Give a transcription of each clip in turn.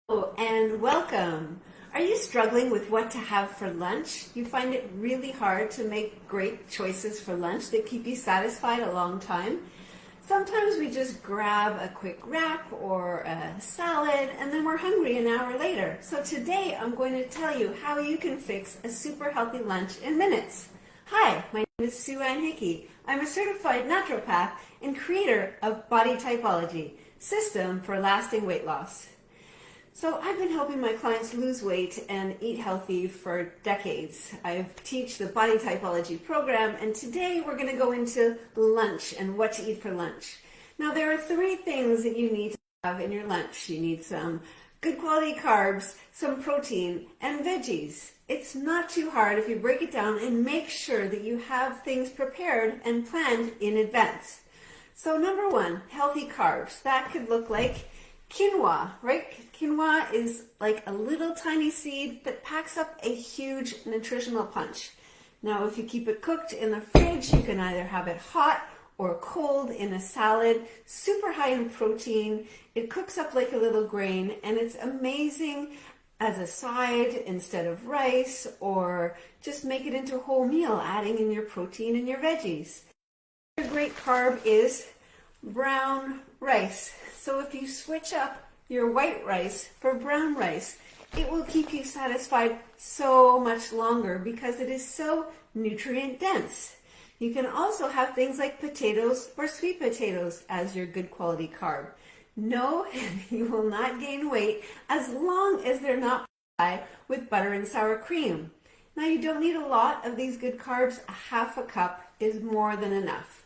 Hello and welcome. Are you struggling with what to have for lunch? You find it really hard to make great choices for lunch that keep you satisfied a long time? Sometimes we just grab a quick wrap or a salad and then we're hungry an hour later. So today I'm going to tell you how you can fix a super healthy lunch in minutes. Hi, my name is Sue Ann Hickey. I'm a certified naturopath and creator of Body Typology, System for Lasting Weight Loss. So I've been helping my clients lose weight and eat healthy for decades. I teach the Body Typology program, and today we're going to go into lunch and what to eat for lunch. Now there are three things that you need to have in your lunch. You need some good quality carbs, some protein, and veggies. It's not too hard if you break it down and make sure that you have things prepared and planned in advance. So number one, healthy carbs. That could look like quinoa, right? Quinoa is like a little tiny seed that packs up a huge nutritional punch. Now, if you keep it cooked in the fridge, you can either have it hot or cold in a salad. Super high in protein. It cooks up like a little grain, and it's amazing as a side instead of rice, or just make it into a whole meal, adding in your protein and your veggies. Another great carb is brown rice. So if you switch up your white rice for brown rice, it will keep you satisfied so much longer because it is so nutrient dense. You can also have things like potatoes or sweet potatoes as your good quality carb. No, you will not gain weight as long as they're not fried with butter and sour cream. Now you don't need a lot of these good carbs. A half a cup is more than enough.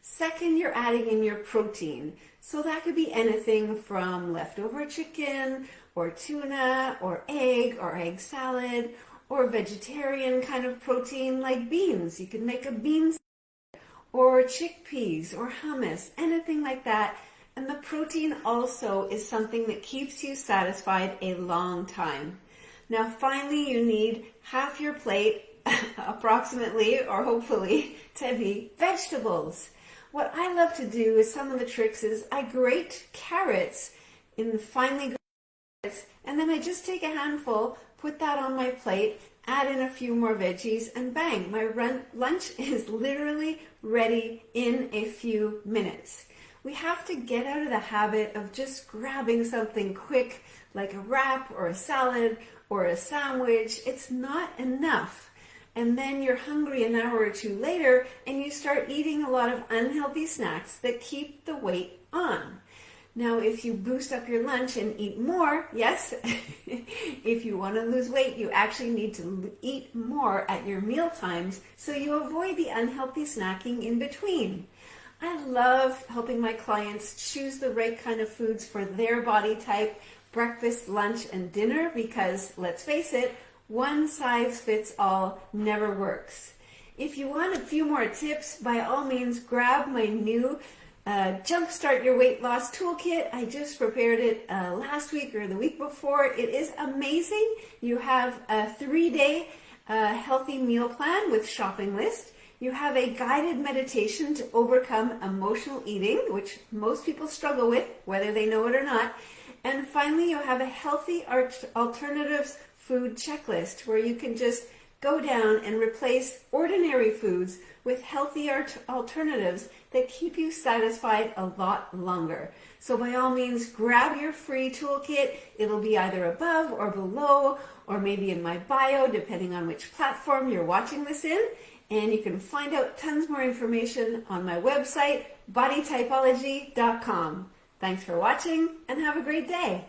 Second, you're adding in your protein. So that could be anything from leftover chicken or tuna or egg salad or vegetarian kind of protein like beans. You can make a bean salad or chickpeas or hummus, anything like that. And the protein also is something that keeps you satisfied a long time. Now finally, you need half your plate approximately or hopefully to be vegetables. What I love to do is some of the tricks is I grate carrots in finely grated carrots, and then I just take a handful, put that on my plate, add in a few more veggies, and bang, my lunch is literally ready in a few minutes. We have to get out of the habit of just grabbing something quick like a wrap or a salad or a sandwich. It's not enough. And then you're hungry an hour or two later and you start eating a lot of unhealthy snacks that keep the weight on. Now, if you boost up your lunch and eat more, yes, if you want to lose weight, you actually need to eat more at your meal times so you avoid the unhealthy snacking in between. I love helping my clients choose the right kind of foods for their body type, breakfast, lunch, and dinner, because let's face it, one size fits all never works. If you want a few more tips, by all means, grab my new Jumpstart Your Weight Loss Toolkit. I just prepared it last week or the week before. It is amazing. You have a 3-day healthy meal plan with shopping list. You have a guided meditation to overcome emotional eating, which most people struggle with, whether they know it or not. And finally, you have a healthy alternatives food checklist where you can just go down and replace ordinary foods with healthier alternatives that keep you satisfied a lot longer. So by all means, grab your free toolkit. It'll be either above or below, or maybe in my bio, depending on which platform you're watching this in. And you can find out tons more information on my website, bodytypology.com. Thanks for watching and have a great day.